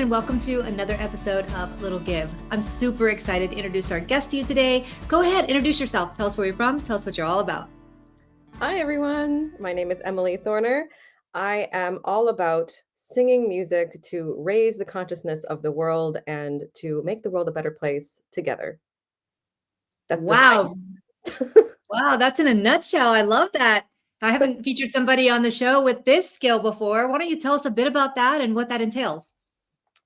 and welcome to another episode of Little Give. I'm super excited to introduce our guest to you today. Go ahead, introduce yourself. Tell us where you're from. Tell us what you're all about. Hi, everyone. My name is Emily Thorner. I am all about singing music to raise the consciousness of the world and to make the world a better place together. That's the Wow. title. Wow, that's in a nutshell. I love that. I haven't featured somebody on the show with this skill before. Why don't you tell us a bit about that and what that entails?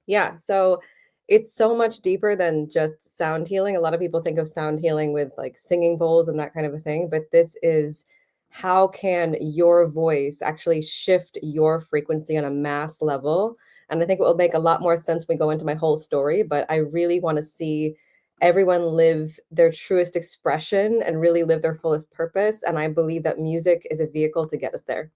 Yeah, so it's so much deeper than just sound healing. A lot of people think of sound healing with like singing bowls and that kind of a thing, but this is how can your voice actually shift your frequency on a mass level? And I think it will make a lot more sense when we go into my whole story, but I really want to see everyone live their truest expression and really live their fullest purpose. And I believe that music is a vehicle to get us there.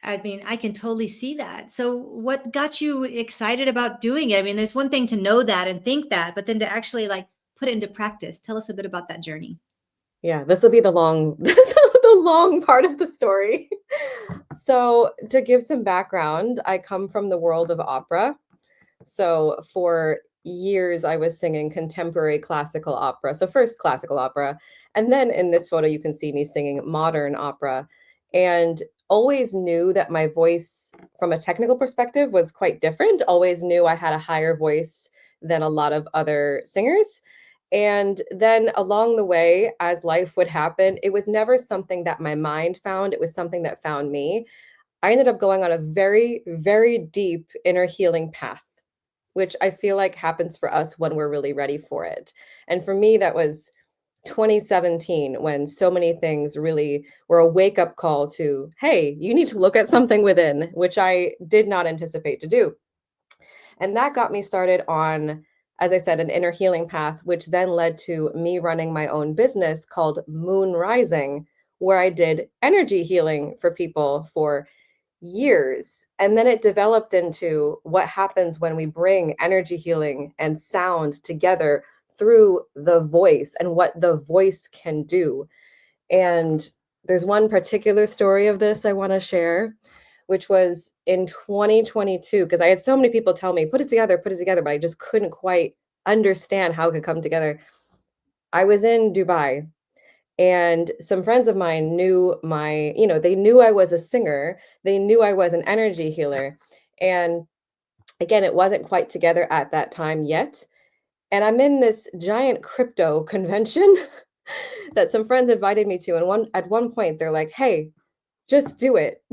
I mean, I can totally see that. So, what got you excited about doing it? I mean, there's one thing to know that and think that, but then to actually like put it into practice. Tell us a bit about that journey. Yeah, this will be the long the long part of the story. So, to give some background, I come from the world of opera. So, for years I was singing contemporary classical opera. So, first classical opera, and then in this photo you can see me singing modern opera, and always knew that my voice from a technical perspective was quite different. Always knew I had a higher voice than a lot of other singers. And then along the way, as life would happen, it was never something that my mind found, it was something that found me. I ended up going on a very, very deep inner healing path, which I feel like happens for us when we're really ready for it. And for me, that was 2017 when so many things really were a wake up call to, hey, you need to look at something within, which I did not anticipate to do. And that got me started on, as I said, an inner healing path, which then led to me running my own business called Moon Rising, where I did energy healing for people for years. And then it developed into what happens when we bring energy healing and sound together through the voice and what the voice can do. And there's one particular story of this I want to share, which was in 2022, because I had so many people tell me, put it together, but I just couldn't quite understand how it could come together. I was in Dubai and some friends of mine knew they knew I was a singer, they knew I was an energy healer. And again, it wasn't quite together at that time yet. And I'm in this giant crypto convention that some friends invited me to. And at one point, they're like, hey, just do it.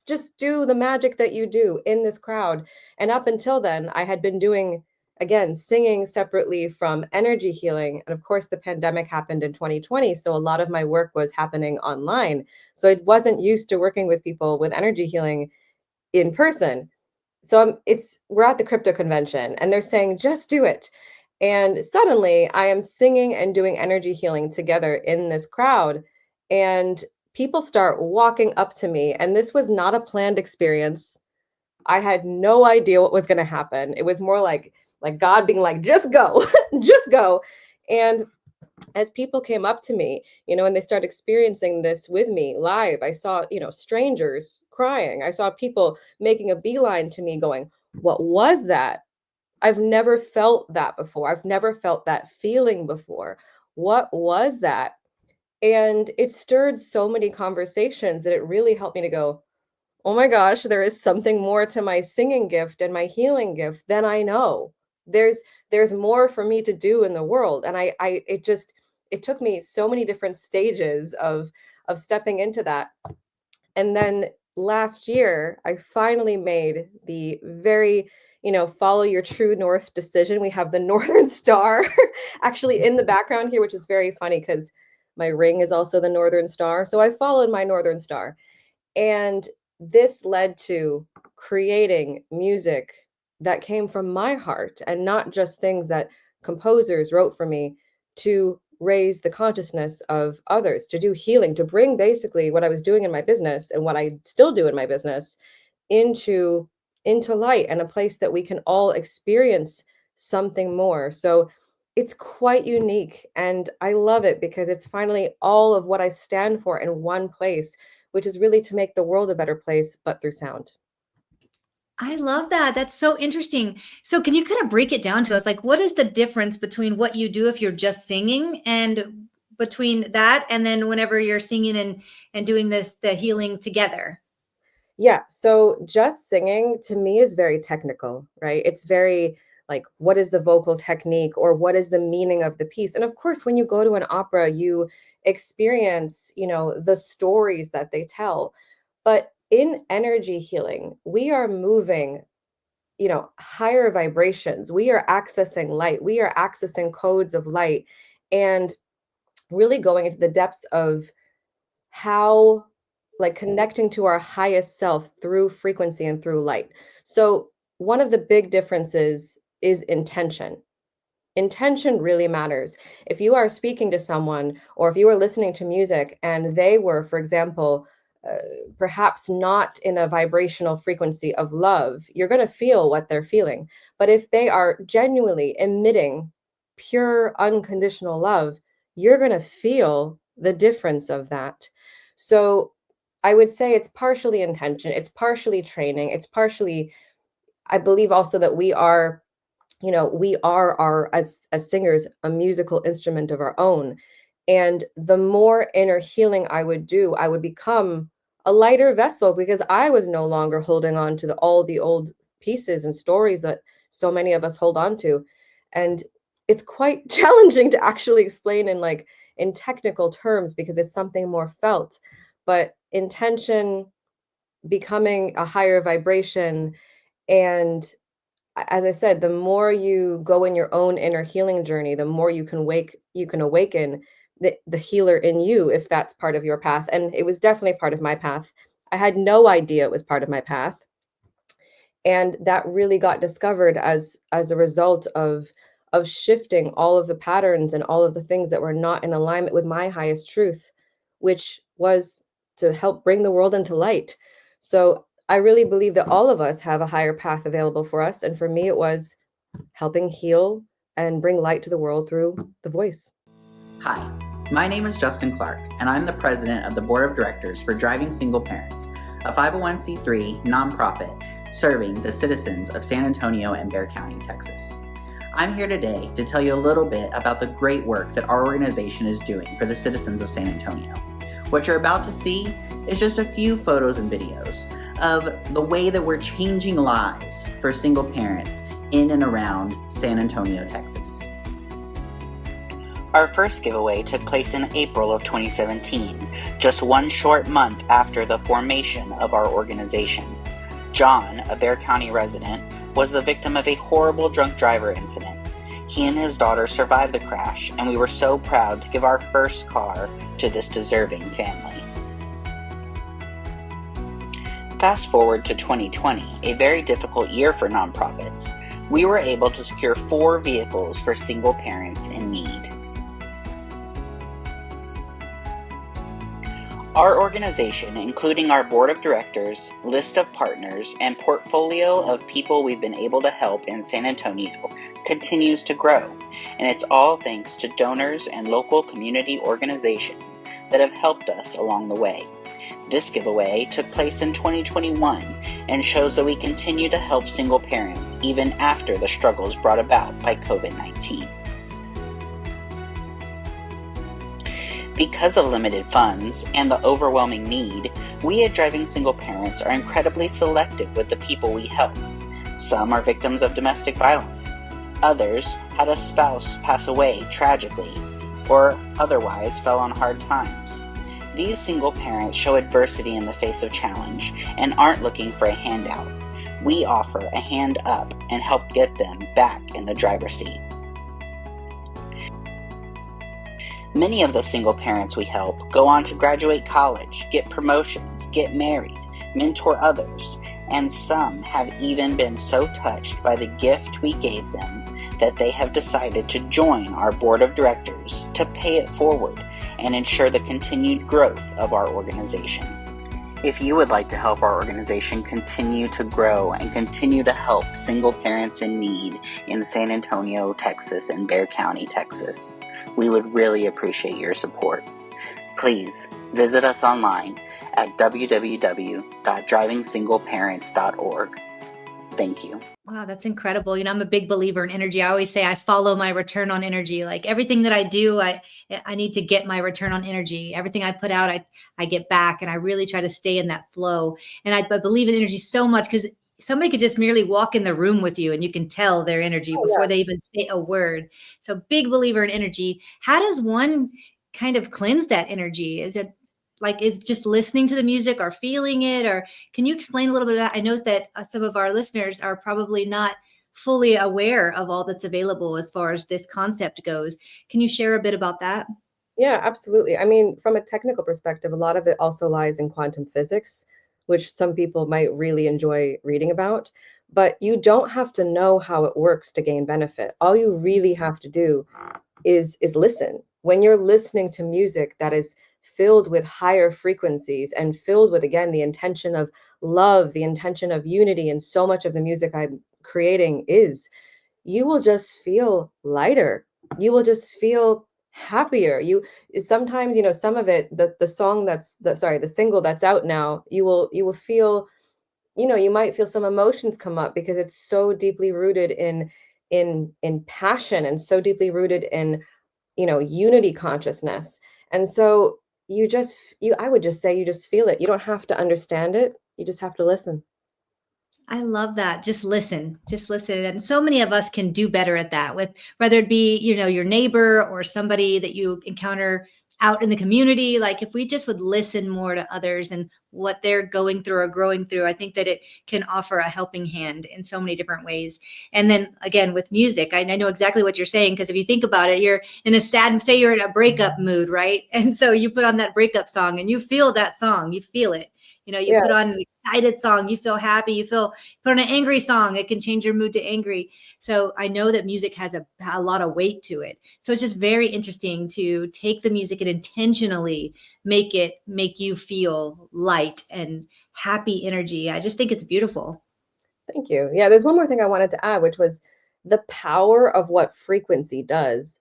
Just do the magic that you do in this crowd. And up until then, I had been doing, again, singing separately from energy healing. And of course, the pandemic happened in 2020. So a lot of my work was happening online. So I wasn't used to working with people with energy healing in person. So we're at the crypto convention and they're saying, just do it. And suddenly I am singing and doing energy healing together in this crowd. And people start walking up to me. And this was not a planned experience. I had no idea what was going to happen. It was more like God being like, just go, just go. And as people came up to me, and they started experiencing this with me live, I saw, strangers crying. I saw people making a beeline to me going, what was that? I've never felt that before. I've never felt that feeling before. What was that? And it stirred so many conversations that it really helped me to go, oh my gosh, there is something more to my singing gift and my healing gift than I know. There's more for me to do in the world. And it took me so many different stages of stepping into that. And then last year, I finally made the very, follow your true north decision. We have the Northern Star actually in the background here, which is very funny because my ring is also the Northern Star. So I followed my Northern Star. And this led to creating music that came from my heart and not just things that composers wrote for me to raise the consciousness of others, to do healing, to bring basically what I was doing in my business and what I still do in my business into light and a place that we can all experience something more. So it's quite unique and I love it because it's finally all of what I stand for in one place, which is really to make the world a better place, but through sound. I love that. That's so interesting. So can you kind of break it down to us? Like, what is the difference between what you do if you're just singing and between that and then whenever you're singing and doing the healing together? Yeah, so just singing to me is very technical, right? It's very like, what is the vocal technique or what is the meaning of the piece? And of course, when you go to an opera, you experience, the stories that they tell. But in energy healing, we are moving, higher vibrations. We are accessing light. We are accessing codes of light and really going into the depths of how, like, connecting to our highest self through frequency and through light. So one of the big differences is intention. Intention really matters. If you are speaking to someone or if you are listening to music and they were, for example, uh, perhaps not in a vibrational frequency of love, you're going to feel what they're feeling. But if they are genuinely emitting pure, unconditional love, you're going to feel the difference of that. So I would say it's partially intention, it's partially training, it's partially, I believe also that we are our as singers a musical instrument of our own, and the more inner healing I would do, I would become a lighter vessel because I was no longer holding on to all the old pieces and stories that so many of us hold on to. And it's quite challenging to actually explain in technical terms because it's something more felt, but intention, becoming a higher vibration, and as I said, the more you go in your own inner healing journey, the more you can awaken the healer in you if that's part of your path. And it was definitely part of my path. I had no idea it was part of my path. And that really got discovered as a result of shifting all of the patterns and all of the things that were not in alignment with my highest truth, which was to help bring the world into light. So I really believe that all of us have a higher path available for us. And for me, it was helping heal and bring light to the world through the voice. Hi, my name is Justin Clark, and I'm the president of the board of directors for Driving Single Parents, a 501c3 nonprofit serving the citizens of San Antonio and Bexar County, Texas. I'm here today to tell you a little bit about the great work that our organization is doing for the citizens of San Antonio. What you're about to see is just a few photos and videos of the way that we're changing lives for single parents in and around San Antonio, Texas. Our first giveaway took place in April of 2017, just one short month after the formation of our organization. John, a Bexar County resident, was the victim of a horrible drunk driver incident. He and his daughter survived the crash, and we were so proud to give our first car to this deserving family. Fast forward to 2020, a very difficult year for nonprofits. We were able to secure 4 vehicles for single parents in need. Our organization, including our board of directors, list of partners, and portfolio of people we've been able to help in San Antonio, continues to grow, and it's all thanks to donors and local community organizations that have helped us along the way. This giveaway took place in 2021 and shows that we continue to help single parents even after the struggles brought about by COVID-19. Because of limited funds and the overwhelming need, we at Driving Single Parents are incredibly selective with the people we help. Some are victims of domestic violence. Others had a spouse pass away tragically, or otherwise fell on hard times. These single parents show adversity in the face of challenge and aren't looking for a handout. We offer a hand up and help get them back in the driver's seat. Many of the single parents we help go on to graduate college, get promotions, get married, mentor others, and some have even been so touched by the gift we gave them that they have decided to join our board of directors to pay it forward and ensure the continued growth of our organization. If you would like to help our organization continue to grow and continue to help single parents in need in San Antonio, Texas, and Bexar County, Texas, we would really appreciate your support. Please visit us online at www.drivingsingleparents.org. Thank you. Wow, that's incredible. I'm a big believer in energy. I always say I follow my return on energy. Like everything that I do, I need to get my return on energy. Everything I put out, I get back, and I really try to stay in that flow. And I believe in energy so much because somebody could just merely walk in the room with you and you can tell their energy Oh, before they yes. even say a word. So big believer in energy. How does one kind of cleanse that energy? Is it like is just listening to the music or feeling it, or can you explain a little bit of that? I know that some of our listeners are probably not fully aware of all that's available as far as this concept goes. Can you share a bit about that? Yeah, absolutely. I mean, from a technical perspective, a lot of it also lies in quantum physics, which some people might really enjoy reading about. But you don't have to know how it works to gain benefit. All you really have to do is listen. When you're listening to music that is filled with higher frequencies and filled with, again, the intention of love, the intention of unity, and so much of the music I'm creating is, you will just feel lighter. You will just feel happier. You sometimes, some of it, the song that's the single that's out now, you will feel, you might feel some emotions come up because it's so deeply rooted in passion and so deeply rooted in, unity consciousness. And so I would just say you just feel it. You don't have to understand it. You just have to listen. I love that. Just listen. Just listen. And so many of us can do better at that with whether it be, your neighbor or somebody that you encounter out in the community. Like if we just would listen more to others and what they're going through or growing through, I think that it can offer a helping hand in so many different ways. And then again, with music, I know exactly what you're saying, because if you think about it, you're in a sad, say you're in a breakup mood, right? And so you put on that breakup song and you feel that song, you feel it. You Yeah, put on an excited song, you feel happy, put on an angry song, it can change your mood to angry. So I know that music has a lot of weight to it. So it's just very interesting to take the music and intentionally make you feel light and happy energy. I just think it's beautiful. thank you. Yeah, there's one more thing I wanted to add, which was the power of what frequency does.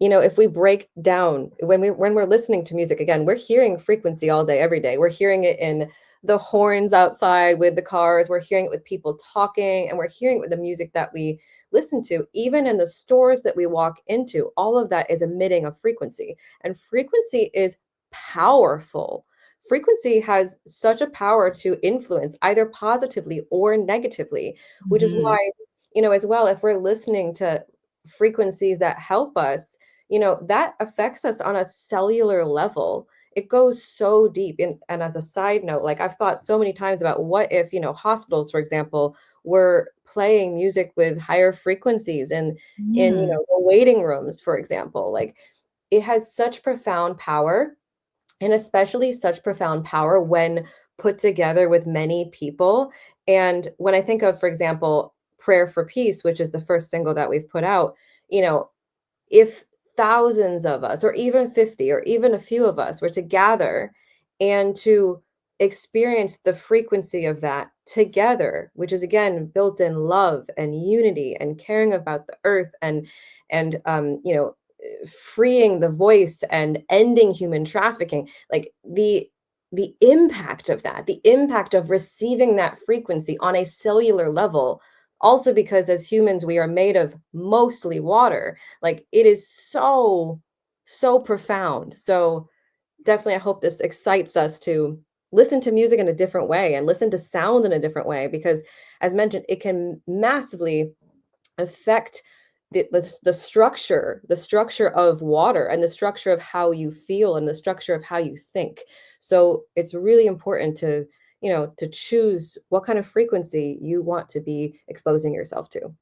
If we break down when we're listening to music, again, we're hearing frequency all day, every day. We're hearing it in the horns outside with the cars, we're hearing it with people talking, and we're hearing it with the music that we listen to, even in the stores that we walk into. All of that is emitting a frequency, and frequency is powerful. Frequency has such a power to influence either positively or negatively, which is Mhm. why, as well, if we're listening to frequencies that help us, that affects us on a cellular level. It goes so deep. And as a side note, like I've thought so many times about what if, hospitals, for example, were playing music with higher frequencies and in, Mm. the waiting rooms, for example. Like it has such profound power, and especially such profound power when put together with many people. And when I think of, for example, Prayer for Peace, which is the first single that we've put out, you know, if thousands of us, or even 50, or even a few of us were to gather and to experience the frequency of that together, which is again built in love and unity and caring about the earth and freeing the voice and ending human trafficking, like the impact of that, the impact of receiving that frequency on a cellular level, also because as humans we are made of mostly water, like it is so profound. So definitely I hope this excites us to listen to music in a different way and listen to sound in a different way, because as mentioned, it can massively affect the structure of water, and the structure of how you feel, and the structure of how you think. So it's really important to choose what kind of frequency you want to be exposing yourself to.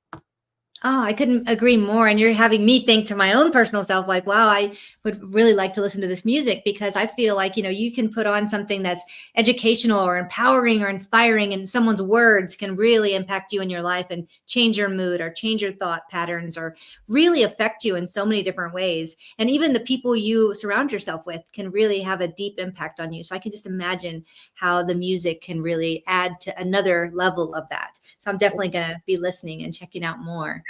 Oh, I couldn't agree more. And you're having me think to my own personal self, like, wow, I would really like to listen to this music, because I feel like, you can put on something that's educational or empowering or inspiring, and someone's words can really impact you in your life and change your mood or change your thought patterns or really affect you in so many different ways. And even the people you surround yourself with can really have a deep impact on you. So I can just imagine how the music can really add to another level of that. So I'm definitely going to be listening and checking out more.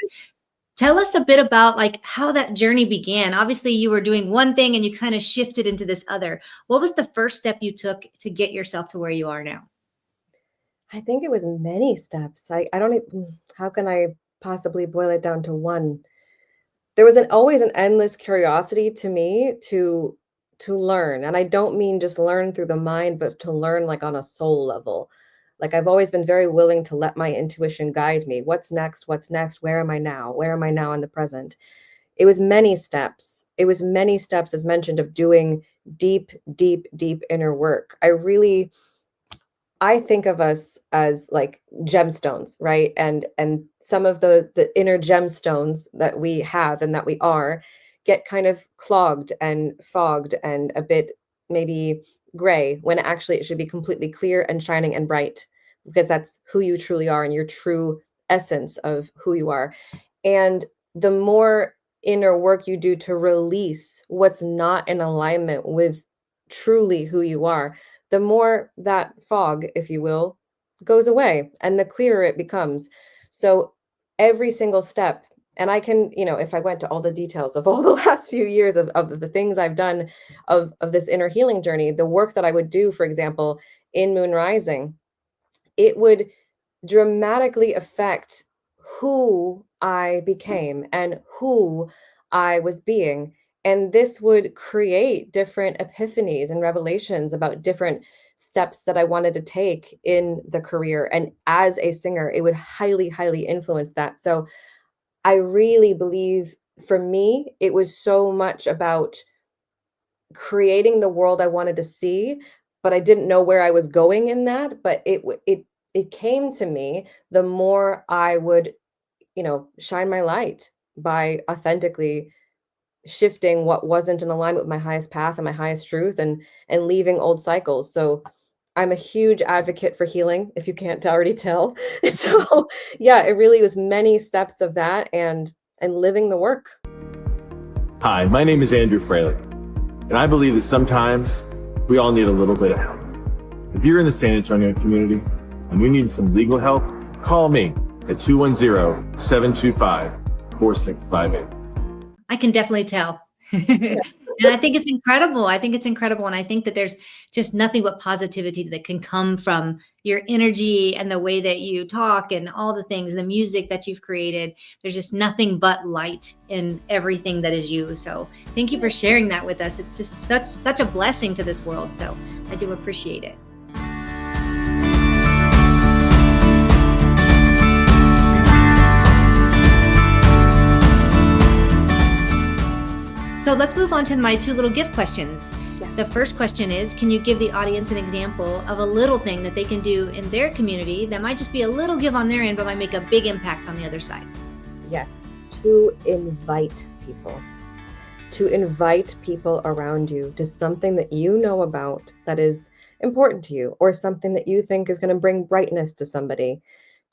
Tell us a bit about like how that journey began. Obviously, you were doing one thing and you kind of shifted into this other. What was the first step you took to get yourself to where you are now? I think it was many steps. I don't how can I possibly boil it down to one? There was always an endless curiosity to me to learn, and I don't mean just learn through the mind, but to learn like on a soul level. Like I've always been very willing to let my intuition guide me. What's next? What's next? Where am I now? Where am I now in the present? It was many steps. It was many steps, as mentioned, of doing deep, deep, deep inner work. I think of us as like gemstones, right? And some of the inner gemstones that we have and that we are get kind of clogged and fogged and a bit maybe gray when actually it should be completely clear and shining and bright, because that's who you truly are and your true essence of who you are. And the more inner work you do to release what's not in alignment with truly who you are, the more that fog, if you will, goes away and the clearer it becomes. So every single step, and I can, if I went to all the details of all the last few years of the things I've done of this inner healing journey, the work that I would do, for example, in Moon Rising, it would dramatically affect who I became and who I was being. And this would create different epiphanies and revelations about different steps that I wanted to take in the career. And as a singer, it would highly, highly influence that. So I really believe for me, it was so much about creating the world I wanted to see, but I didn't know where I was going in that. But it came to me the more I would, shine my light by authentically shifting what wasn't in alignment with my highest path and my highest truth, and leaving old cycles. So I'm a huge advocate for healing, if you can't already tell. So yeah, it really was many steps of that and living the work. Hi, my name is Andrew Fraley, and I believe that sometimes we all need a little bit of help. If you're in the San Antonio community and you need some legal help, call me at 210-725-4658. I can definitely tell. And I think it's incredible. I think it's incredible. And I think that there's just nothing but positivity that can come from your energy and the way that you talk and all the things, the music that you've created. There's just nothing but light in everything that is you. So thank you for sharing that with us. It's just such a blessing to this world. So I do appreciate it. So let's move on to my two little gift questions. Yes. The first question is, can you give the audience an example of a little thing that they can do in their community that might just be a little give on their end, but might make a big impact on the other side? Yes, to invite people. To invite people around you to something that you know about that is important to you, or something that you think is going to bring brightness to somebody.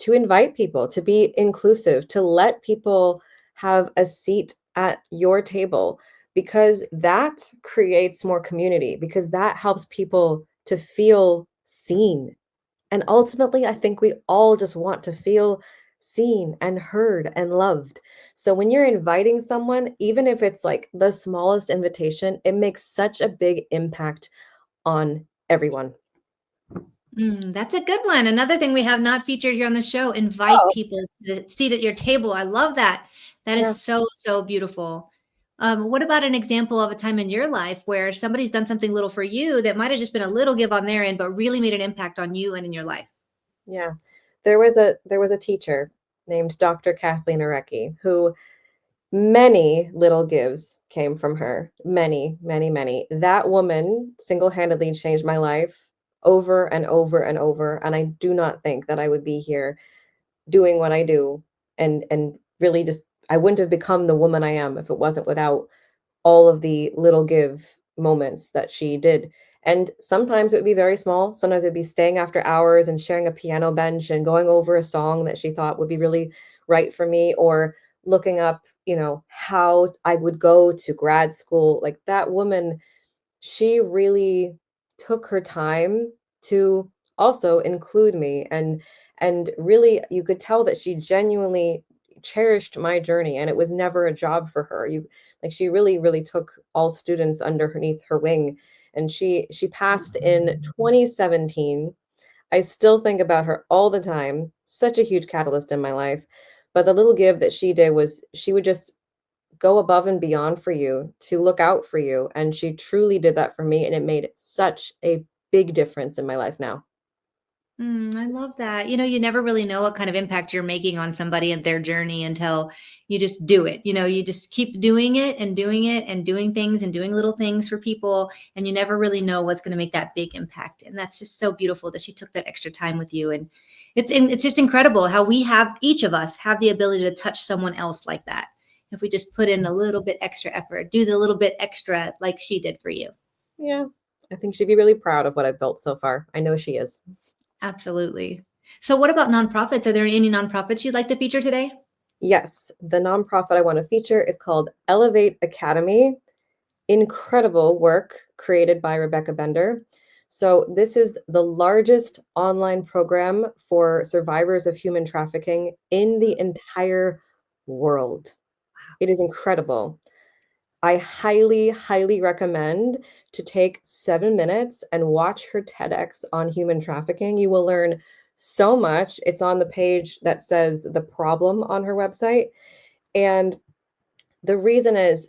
To invite people, to be inclusive, to let people have a seat at your table, because that creates more community, because that helps people to feel seen. And ultimately, I think we all just want to feel seen and heard and loved. So when you're inviting someone, even if it's like the smallest invitation, it makes such a big impact on everyone. That's a good one. Another thing we have not featured here on the show, invite Oh, people to the seat at your table. I love that. That yeah. is so, so beautiful. What about an example of a time in your life where somebody's done something little for you that might have just been a little give on their end, but really made an impact on you and in your life? Yeah. There was a teacher named Dr. Kathleen Arecki who many little gives came from her. Many, many, many. That woman single-handedly changed my life over and over and over. And I do not think that I would be here doing what I do and really just I wouldn't have become the woman I am if it wasn't without all of the little give moments that she did. And sometimes it would be very small. Sometimes it would be staying after hours and sharing a piano bench and going over a song that she thought would be really right for me, or looking up, how I would go to grad school. Like that woman, she really took her time to also include me, and really you could tell that she genuinely cherished my journey, and it was never a job for her. She really, really took all students underneath her wing. And she passed in 2017. I still think about her all the time. Such a huge catalyst in my life. But the little give that she did was she would just go above and beyond for you, to look out for you, and she truly did that for me, and it made such a big difference in my life now. I love that. You know, you never really know what kind of impact you're making on somebody and their journey until you just do it. You know, you just keep doing it and doing it and doing things and doing little things for people. And you never really know what's going to make that big impact. And that's just so beautiful that she took that extra time with you. And it's just incredible how we have, each of us have the ability to touch someone else like that. If we just put in a little bit extra effort, do the little bit extra like she did for you. Yeah. I think she'd be really proud of what I've built so far. I know she is. Absolutely. So what about nonprofits? Are there any nonprofits you'd like to feature today? Yes, the nonprofit I want to feature is called Elevate Academy. Incredible work created by Rebecca Bender. So, this is the largest online program for survivors of human trafficking in the entire world. It is incredible. I highly, highly recommend to take 7 minutes and watch her TEDx on human trafficking. You will learn so much. It's on the page that says the problem on her website. And the reason is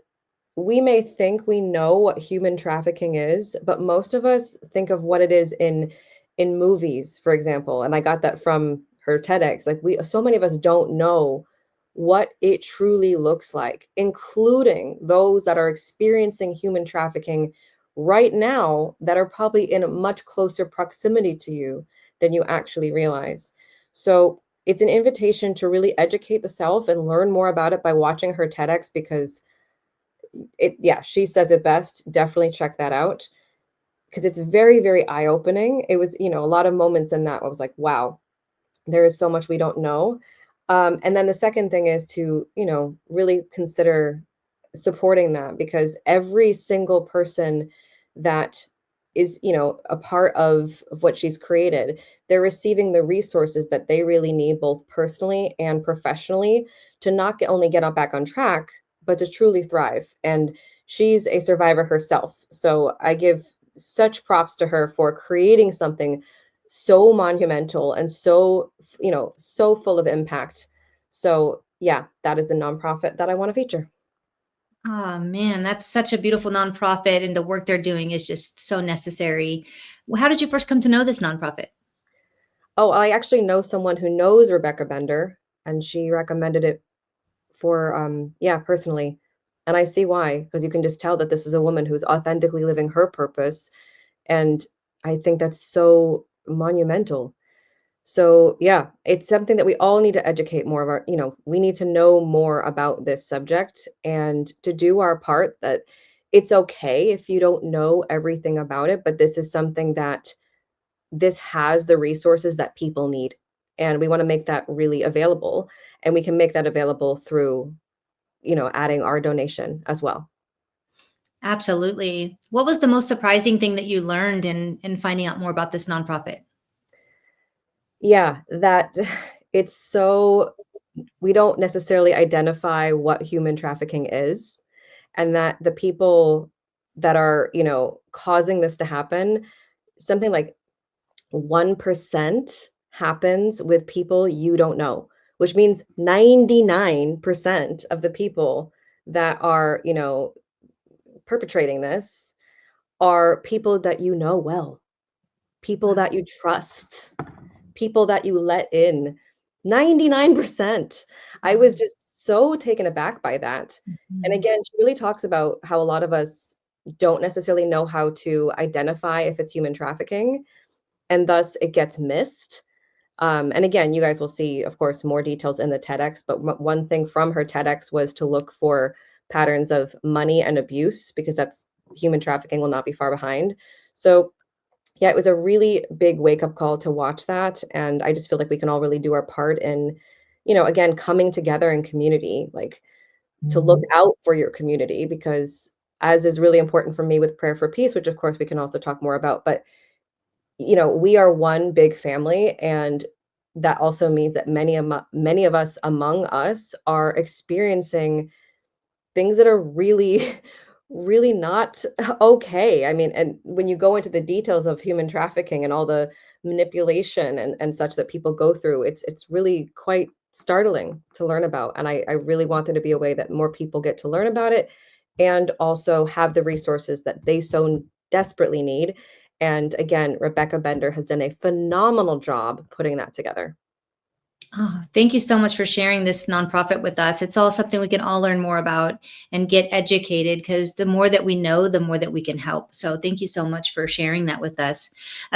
we may think we know what human trafficking is, but most of us think of what it is in movies, for example. And I got that from her TEDx. Like we so many of us don't know what it truly looks like, including those that are experiencing human trafficking right now that are probably in a much closer proximity to you than you actually realize. So it's an invitation to really educate the self and learn more about it by watching her TEDx because yeah, she says it best. Definitely check that out because it's very, very eye-opening. It was, a lot of moments in that I was like, wow, there is so much we don't know. And then the second thing is to, really consider supporting that because every single person that is, a part of what she's created, they're receiving the resources that they really need, both personally and professionally, to not only get back on track, but to truly thrive. And she's a survivor herself. So I give such props to her for creating something so monumental and so, so full of impact. So yeah, that is the nonprofit that I want to feature. Oh man, that's such a beautiful nonprofit, and the work they're doing is just so necessary. Well, how did you first come to know this nonprofit? Oh, I actually know someone who knows Rebecca Bender, and she recommended it for, yeah, personally. And I see why, because you can just tell that this is a woman who's authentically living her purpose. And I think that's so monumental. So yeah, it's something that we all need to educate more of we need to know more about this subject and to do our part that it's okay if you don't know everything about it, but this is something that this has the resources that people need. And we want to make that really available. And we can make that available through, adding our donation as well. Absolutely. What was the most surprising thing that you learned in finding out more about this nonprofit? Yeah, that it's so we don't necessarily identify what human trafficking is, and that the people that are, causing this to happen, something like 1% happens with people you don't know, which means 99% of the people that are, perpetrating this are people that you know well, people Wow. that you trust, people that you let in. 99%. I was Wow. just so taken aback by that. And Mhm. again, she really talks about how a lot of us don't necessarily know how to identify if it's human trafficking, and thus it gets missed. And again, you guys will see, of course, more details in the TEDx, but one thing from her TEDx was to look for patterns of money and abuse because that's human trafficking will not be far behind. So yeah, it was a really big wake up call to watch that. And I just feel like we can all really do our part in, again, coming together in community, like to look out for your community, because as is really important for me with prayer for peace, which of course we can also talk more about, but we are one big family, and that also means that many of us among us are experiencing things that are really really not okay. I mean, and when you go into the details of human trafficking and all the manipulation and such that people go through, it's really quite startling to learn about. And I really want there to be a way that more people get to learn about it and also have the resources that they so desperately need. And again, Rebecca Bender has done a phenomenal job putting that together. Oh, thank you so much for sharing this nonprofit with us. It's all something we can all learn more about and get educated, because the more that we know, the more that we can help. So thank you so much for sharing that with us.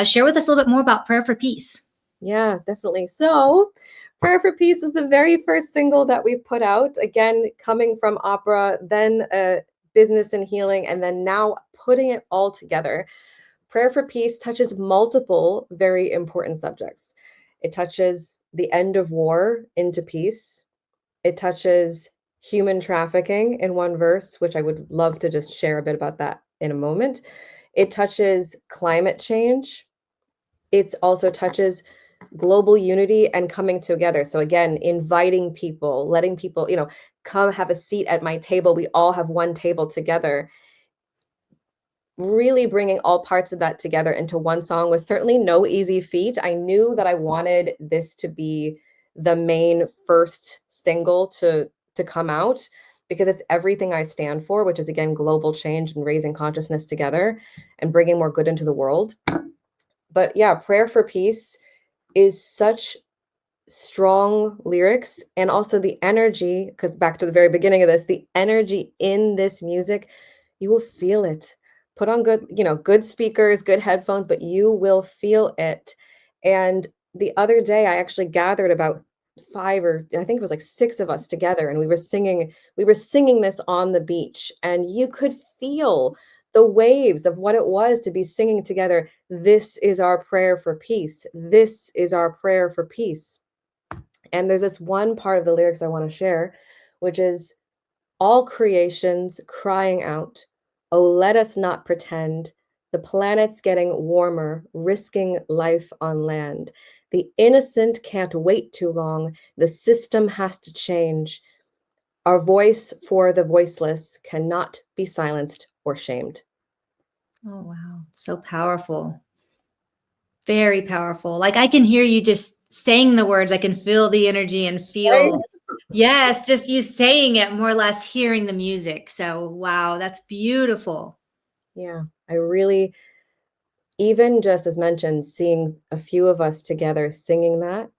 Share with us a little bit more about Prayer for Peace. Yeah, definitely. So, Prayer for Peace is the very first single that we've put out. Again, coming from opera, then business and healing, and then now putting it all together. Prayer for Peace touches multiple very important subjects. It touches the end of war into peace. It touches human trafficking in one verse, which I would love to just share a bit about that in a moment. It touches climate change. It also touches global unity and coming together. So again, inviting people, letting people, come have a seat at my table. We all have one table together. Really bringing all parts of that together into one song was certainly no easy feat. I knew that I wanted this to be the main first single to come out because it's everything I stand for, which is again global change and raising consciousness together and bringing more good into the world. But yeah, Prayer for Peace is such strong lyrics, and also the energy, because back to the very beginning of this, the energy in this music, you will feel it. Put on good speakers, good headphones, but you will feel it. And the other day I actually gathered about five, or I think it was like six of us together, and we were singing this on the beach, and you could feel the waves of what it was to be singing together. This is our prayer for peace. This is our prayer for peace. And there's this one part of the lyrics I want to share, which is all creations crying out, oh, let us not pretend. The planet's getting warmer, risking life on land. The innocent can't wait too long. The system has to change. Our voice for the voiceless cannot be silenced or shamed. Oh, wow. So powerful. Very powerful. Like, I can hear you just saying the words. I can feel the energy and Right? feel, yes, just you saying it, more or less hearing the music. So, wow, that's beautiful. Yeah, I really, even just as mentioned, seeing a few of us together singing that.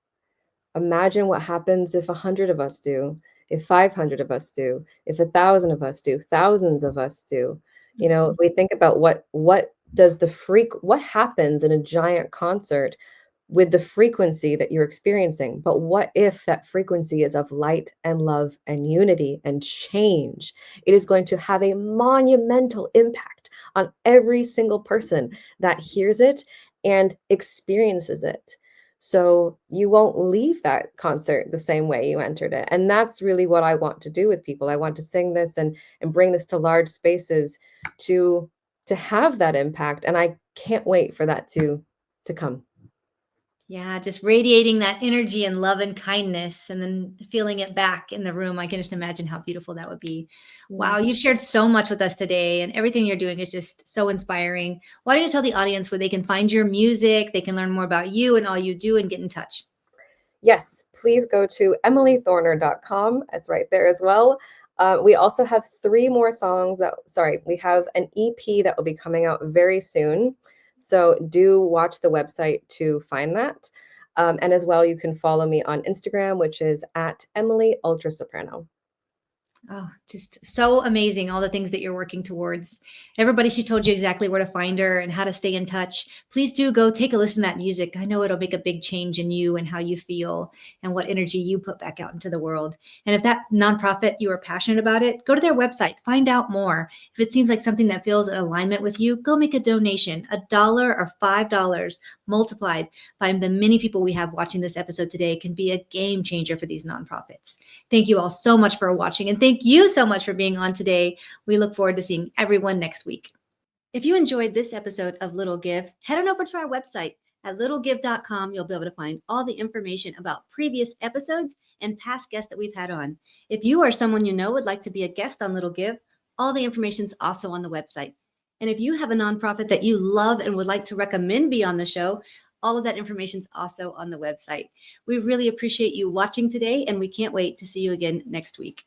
Imagine what happens if 100 of us do, if 500 of us do, if 1,000 of us do, thousands of us do. Mhm. We think about what happens in a giant concert with the frequency that you're experiencing. But what if that frequency is of light and love and unity and change? It is going to have a monumental impact on every single person that hears it and experiences it. So you won't leave that concert the same way you entered it. And that's really what I want to do with people. I want to sing this and bring this to large spaces to have that impact. And I can't wait for that to come. Yeah, just radiating that energy and love and kindness and then feeling it back in the room. I can just imagine how beautiful that would be. Yeah. Wow, you've shared so much with us today, and everything you're doing is just so inspiring. Why don't you tell the audience where they can find your music, they can learn more about you and all you do, and get in touch? Yes, please go to emilythorner.com. It's right there as well. We also have we have an EP that will be coming out very soon. So do watch the website to find that. And as well, you can follow me on Instagram, which is at Emily Ultra Soprano. Oh, just so amazing, all the things that you're working towards. Everybody, she told you exactly where to find her and how to stay in touch. Please do go take a listen to that music. I know it'll make a big change in you and how you feel and what energy you put back out into the world. And if that nonprofit, you are passionate about it, go to their website, find out more. If it seems like something that feels in alignment with you, go make a donation. $1 or $5 multiplied by the many people we have watching this episode today can be a game changer for these nonprofits. Thank you all so much for watching, and thank you so much for being on today. We look forward to seeing everyone next week. If you enjoyed this episode of Little Give, head on over to our website at littlegive.com. You'll be able to find all the information about previous episodes and past guests that we've had on. If you or someone you know would like to be a guest on Little Give, All the information's also on the website. And if you have a nonprofit that you love and would like to recommend be on the show, all of that information's also on the website. We really appreciate you watching today, and we can't wait to see you again next week.